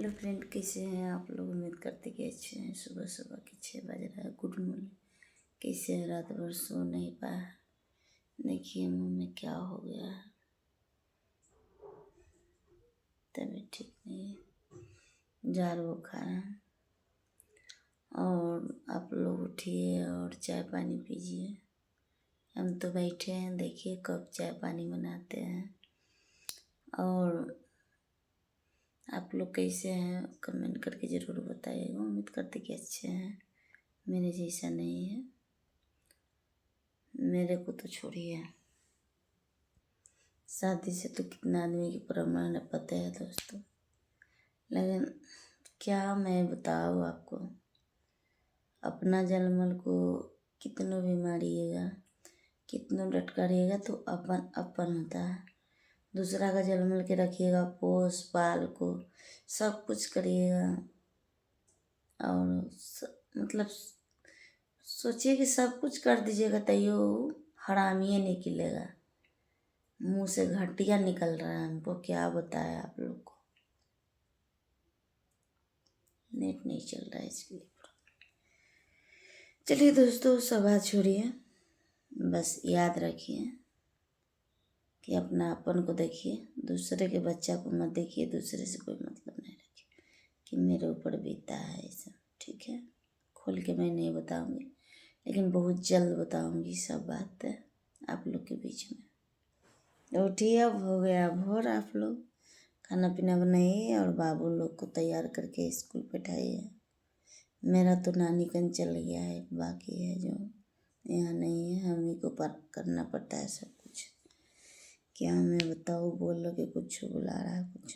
Hello friend, कैसे हैं आप लोग। उम्मीद करते कि अच्छे हैं। सुबह सुबह के 6 बज रहा है। Good morning. कैसे हैं? रात भर सो नहीं पाया। देखिए मुंह में क्या हो गया है, तबीयत ठीक नहीं है, जार बुखार है। और आप लोग उठिए और चाय पानी पीजिए। हम तो बैठे हैं, देखिए कब चाय पानी बनाते हैं। और आप लोग कैसे हैं कमेंट करके ज़रूर बताइएगा। उम्मीद करते कि अच्छे हैं। मेरे जैसा नहीं है, मेरे को तो छोड़िए। शादी से तो कितना आदमी की प्रमाण पता है दोस्तों, लेकिन क्या मैं बताऊँ आपको। अपना जलमल को कितनों भी मारिएगा, कितनों डटकारिएगा तो अपन अपन होता है। दूसरा का जलमल के रखिएगा, पोस पाल को सब कुछ करिएगा। और मतलब सोचिए कि सब कुछ कर दीजिएगा तैयो हरामिए निकलेगा। मुंह से घटिया निकल रहा है। हमको क्या बताया आप लोग को। नेट नहीं चल रहा है इसलिए। चलिए दोस्तों, सब बात छोड़िए। बस याद रखिए कि अपना अपन को देखिए, दूसरे के बच्चा को मत देखिए। दूसरे से कोई मतलब नहीं रखिए कि मेरे ऊपर बीता है ऐसा। ठीक है, खोल के मैं नहीं बताऊंगी, लेकिन बहुत जल्द बताऊंगी सब बात आप लोग के बीच में। उठिए, अब हो गया भोर। आप लोग खाना पीना बनाइए और बाबू लोग को तैयार करके स्कूल बैठाइए। मेरा तो नानी कन चल गया है, एक बाकी है जो यहाँ नहीं है। हम ही को पर करना पड़ता है सब कुछ। क्या मैं बताऊँ, बोल लो कि कुछ बुला रहा है कुछ।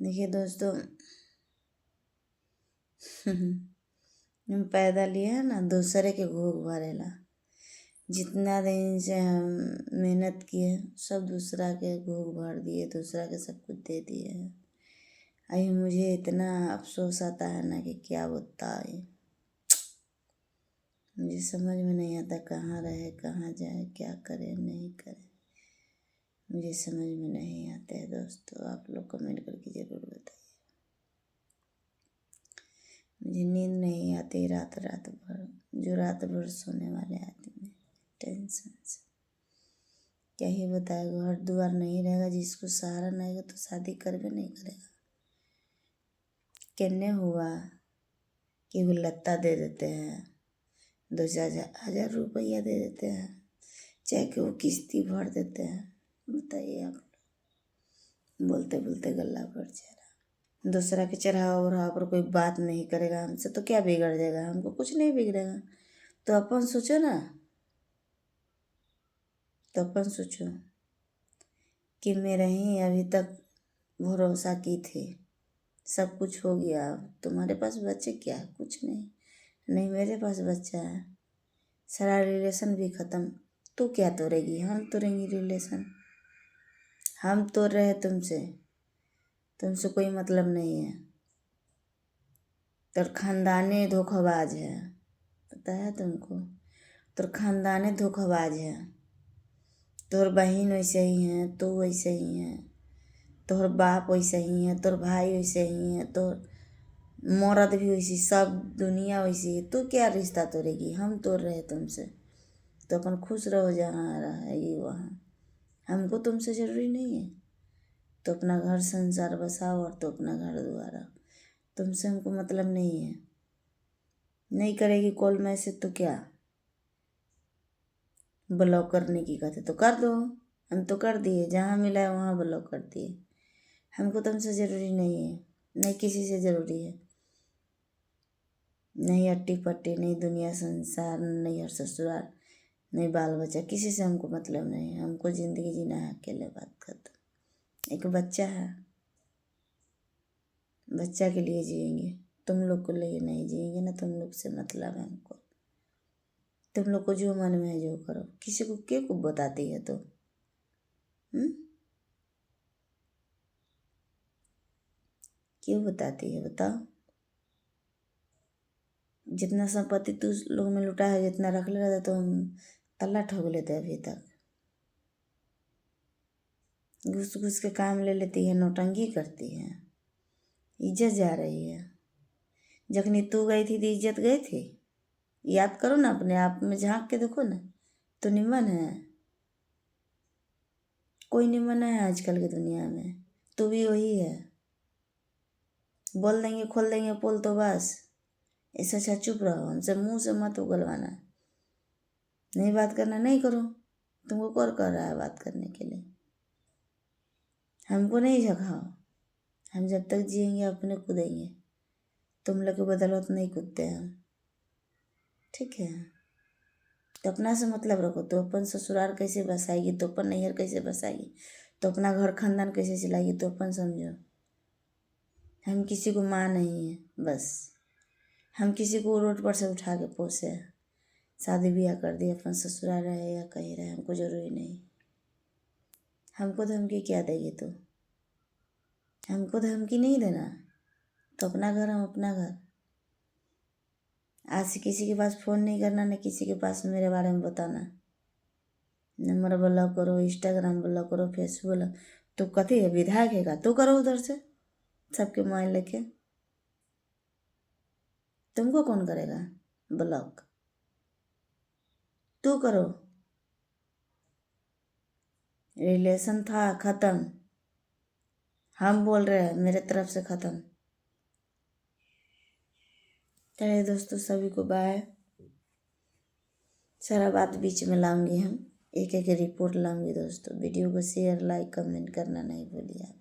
देखिए दोस्तों, हम पैदा लिए हैं ना दूसरे के भोग भरेला। जितना दिन से हम मेहनत किए सब दूसरा के भोग भर दिए, दूसरा के सब कुछ दे दिए हैं। अभी मुझे इतना अफसोस आता है ना कि क्या बताए। मुझे समझ में नहीं आता कहाँ रहे कहाँ जाए, क्या करे नहीं करे। मुझे समझ में नहीं आते है दोस्तों। आप लोग कमेंट करके ज़रूर बताइए। मुझे नींद नहीं आती रात रात भर। जो रात भर सोने वाले आदमी टेंशन से क्या ही बताए। घर द्वार नहीं रहेगा, जिसको सहारा नहीं रहेगा तो शादी करवे नहीं करेगा। कहने हुआ कि वो लत्ता दे देते हैं, 2,000 रुपया दे देते हैं, चाहे कि वो किस्ती भर देते हैं। बताइए आप लोग। बोलते बोलते गला भर जा रहा। दूसरा के चढ़ावा उढ़ावा पर कोई बात नहीं करेगा हमसे तो क्या बिगड़ जाएगा। हमको कुछ नहीं बिगड़ेगा। तो अपन सोचो ना, तो अपन सोचो कि मेरे ही अभी तक भरोसा की थी, सब कुछ हो गया। अब तुम्हारे पास बच्चे क्या है? कुछ नहीं। नहीं मेरे पास बच्चा है, सारा रिलेशन भी ख़त्म। तू क्या तोड़ेगी? हम तोड़ेंगे रिलेशन? हम तोड़ रहे तुमसे, तुमसे कोई मतलब नहीं है। तोर खानदाने धोखाबाज है, पता है तुमको। तोर खानदाने धोखाबाज है। तोर बहन वैसे ही है, तू वैसे ही है, तोर बाप वैसे ही है, तोर भाई वैसे ही है, तोर मौरत भी वैसी, सब दुनिया वैसी है। तू क्या रिश्ता तोड़ेगी? हम तोड़ रहे तुमसे तो अपन खुश रहो जहाँ रहा ये वहाँ। हमको तुमसे ज़रूरी नहीं है। तो अपना घर संसार बसाओ और तो अपना घर द्वारा। तुमसे हमको मतलब नहीं है। नहीं करेगी कॉल मैसेज तो क्या ब्लॉक करने की कहते तो कर दो। हम तो कर दिए, जहाँ मिला है वहाँ ब्लॉक कर दिए। हमको तुमसे ज़रूरी नहीं है, नहीं किसी से ज़रूरी है। नहीं अट्टी पट्टी, नहीं दुनिया संसार, नहीं हर ससुराल, नहीं बाल बच्चा, किसी से हमको मतलब नहीं है। हमको ज़िंदगी जीना है अकेले, बात खत्म। एक बच्चा है, बच्चा के लिए जिएंगे, तुम लोग को लिए नहीं जिएंगे ना। तुम लोग से मतलब है हमको। तुम लोग को जो मन में है जो करो। किसी को क्या को बताती है तो क्यों बताती है बताओ। जितना संपत्ति तू लोग में लुटा है, जितना रख ले रहता तो हम तल्ला ठोक लेते अभी तक। घुस घुस के काम ले लेती है, नौटंकी करती है। इज्जत जा रही है। जखनी तू गई थी तो इज्जत गई थी। याद करो ना, अपने आप में झांक के देखो ना, तो निमन है। कोई निमन है आजकल की दुनिया में? तू भी वही है। बोल देंगे खोल देंगे पोल तो बस। इससे अच्छा चुप रहो, हमसे मुंह से मत उगलवाना। नहीं बात करना नहीं करो, तुमको कौन कर रहा है बात करने के लिए? हमको नहीं झखाओ। हम जब तक जिएंगे अपने कूदेंगे, तुम लोग के बदौलत नहीं कूदते हम, ठीक है? तो अपना से मतलब रखो। तो अपन ससुराल कैसे बसाएगी, तो अपन नैहर कैसे बसाएगी, तो अपना घर खानदान कैसे चलाएगी, तो अपन समझो। हम किसी को माँ नहीं है बस। हम किसी को रोड पर से उठा के पोसे हैं। शादी ब्याह कर दी, अपन ससुराल रहे या कहीं रहे, हमको जरूरी नहीं। हमको धमकी क्या देगी तू? हमको धमकी नहीं देना। तो अपना घर, हम अपना घर। आज से किसी के पास फ़ोन नहीं करना, न किसी के पास मेरे बारे में बताना। नंबर ब्लॉक करो, इंस्टाग्राम ब्लॉक करो, फेसबुक ब्लॉक। तो कथी है, विधायक है का? तू करो उधर से सबके मोबाइल लेके। तुमको कौन करेगा ब्लॉक? तू करो। रिलेशन था ख़त्म, हम बोल रहे हैं मेरे तरफ से ख़त्म। चलिए दोस्तों, सभी को बाय। सारा बात बीच में लाऊंगी, हम एक एक रिपोर्ट लाऊंगी दोस्तों। वीडियो को शेयर लाइक कमेंट करना नहीं भूलिए आप।